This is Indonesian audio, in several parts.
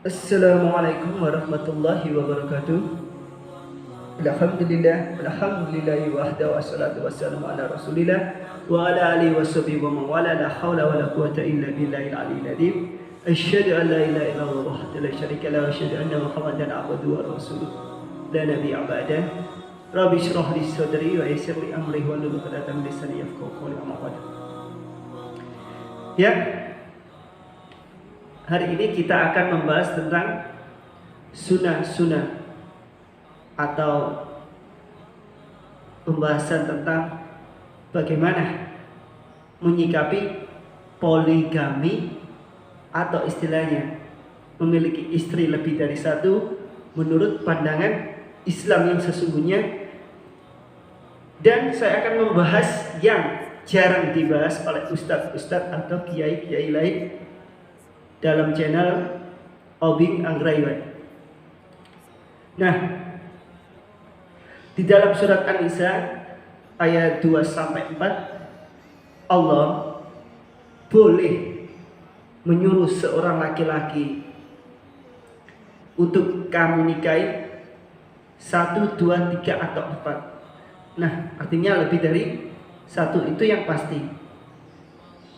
Assalamualaikum warahmatullahi wabarakatuh. Alhamdulillahi wahda wassalatu wassalamu ala rasulillah wa ala alihi washabihi wa man wala la hawla wa la quwwata illa billahil aliyyil azim. Asyhadu an la ilaha illallah wahdahu la syarika lahu wa asyhadu anna Muhammadan abduhu wa rasuluh la nabiyya ba'dah. Rabbi shrah li sadri wa yassir li amri wa hlul 'uqdatam min lisani yafqahu qawli. Amma ba'd. Ya, hari ini kita akan membahas tentang sunnah-sunnah atau pembahasan tentang bagaimana menyikapi poligami atau istilahnya memiliki istri lebih dari satu menurut pandangan Islam yang sesungguhnya. Dan saya akan membahas yang jarang dibahas oleh ustadz-ustadz atau kiai-kiai lain dalam channel Obing Anggraiwan. Nah, di dalam surat An-Nisa ayat 2-4 Allah boleh menyuruh seorang laki-laki untuk kamu nikahi 1, 2, 3 atau 4. Nah, artinya lebih dari satu, itu yang pasti.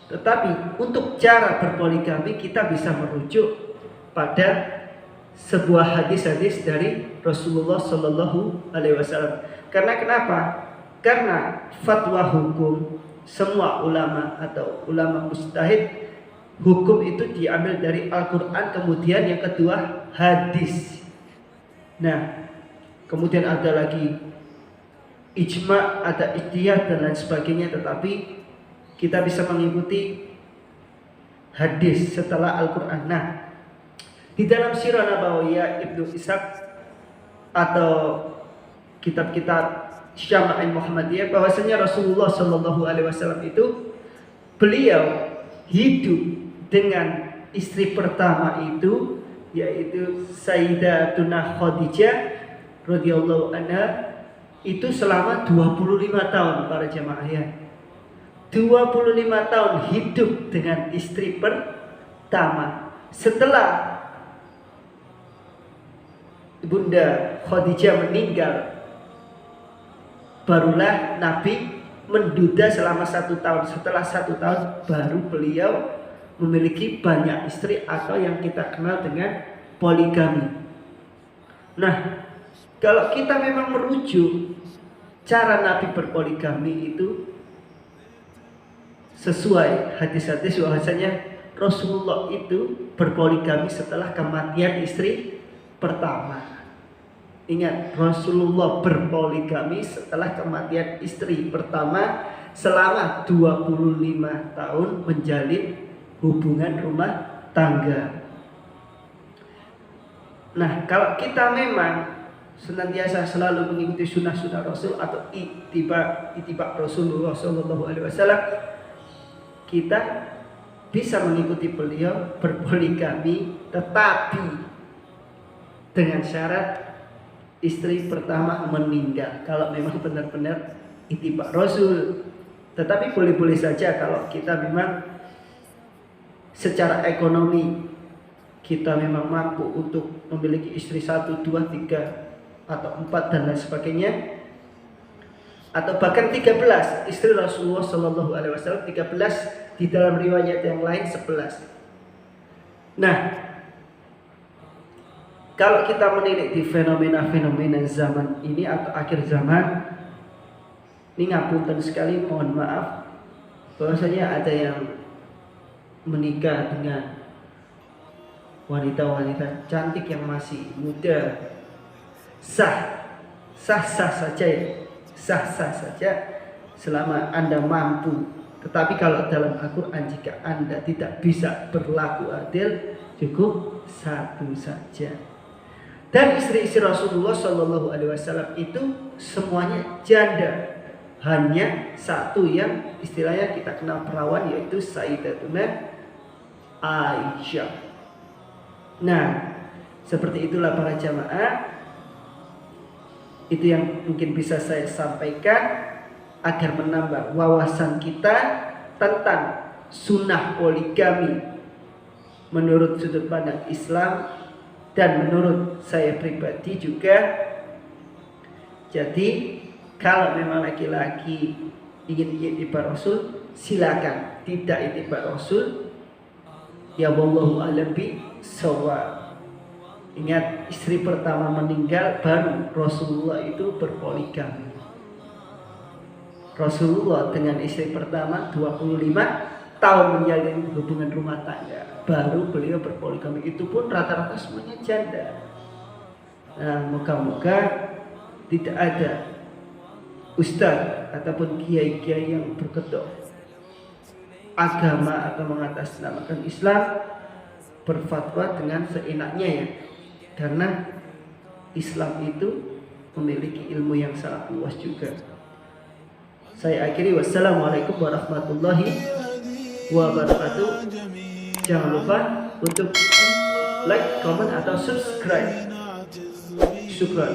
Tetapi untuk cara berpoligami kita bisa merujuk pada sebuah hadis-hadis dari Rasulullah Shallallahu Alaihi Wasallam. Karena kenapa? Karena fatwa hukum semua ulama atau ulama mujtahid, hukum itu diambil dari Al-Quran, kemudian yang kedua hadis. Nah, kemudian ada lagi ijma, ada ijtihad dan lain sebagainya, tetapi kita bisa mengikuti hadis setelah Al-Quran. Nah, di dalam Sirah Nabawiyah Ibnu Ishaq atau kitab-kitab Syama'il Muhammadiyah, bahwasanya Rasulullah Shallallahu Alaihi Wasallam itu beliau hidup dengan istri pertama itu, yaitu Sayyidatuna Khadijah radhiyallahu anha, itu selama 25 tahun para jamaah ya. 25 tahun hidup dengan istri pertama. Setelah Bunda Khadijah meninggal, barulah Nabi menduda selama 1 tahun. Setelah 1 tahun baru beliau memiliki banyak istri atau yang kita kenal dengan poligami. Nah, kalau kita memang merujuk cara Nabi berpoligami itu sesuai hadis-hadis, bahwasanya Rasulullah itu berpoligami setelah kematian istri pertama. Ingat, Rasulullah berpoligami setelah kematian istri pertama selama 25 tahun menjalin hubungan rumah tangga. Nah, kalau kita memang senantiasa selalu mengikuti sunnah-sunnah Rasul atau ittiba Rasulullah Shallallahu Alaihi Wasallam, kita bisa mengikuti beliau berpoligami, tetapi dengan syarat istri pertama meninggal. Kalau memang benar-benar ittiba Rasul. Tetapi boleh-boleh saja kalau kita memang secara ekonomi kita memang mampu untuk memiliki istri 1, 2, 3 atau 4 dan lain sebagainya, atau bahkan 13 istri Rasulullah Shallallahu Alaihi Wasallam, 13 di dalam riwayat yang lain 11. Nah, kalau kita menilik di fenomena-fenomena zaman ini atau akhir zaman ini, ngapunten sekali, mohon maaf, bahwasanya ada yang menikah dengan wanita-wanita cantik yang masih muda, sah saja ya, sah saja selama Anda mampu. Tetapi kalau dalam Al-Quran, jika Anda tidak bisa berlaku adil, cukup 1 saja. Dan istri-istri Rasulullah Shallallahu Alaihi Wasallam itu semuanya janda, hanya 1 yang istilahnya kita kenal perawan, yaitu Sayyidatuna Aisyah. Nah, seperti itulah para jamaah. Itu yang mungkin bisa saya sampaikan agar menambah wawasan kita tentang sunnah poligami menurut sudut pandang Islam Dan menurut saya pribadi juga, jadi kalau memang laki-laki ingin ittiba Rasul, silakan. Tidak ittiba Rasul, ya wallahu a'lam bishawab. Ingat, istri pertama meninggal, baru Rasulullah itu berpoligami. Rasulullah dengan istri pertama 25 tahun menjalin hubungan rumah tangga, baru beliau berpoligami. Itu pun rata-rata semuanya janda. Nah, moga-moga tidak ada ustaz ataupun kiai-kiai yang berkedok agama atau mengatasnamakan Islam berfatwa dengan seenaknya ya. Karena Islam itu memiliki ilmu yang sangat luas juga. Saya akhiri, wassalamualaikum warahmatullahi wabarakatuh. Jangan lupa untuk like, comment atau subscribe. Syukran.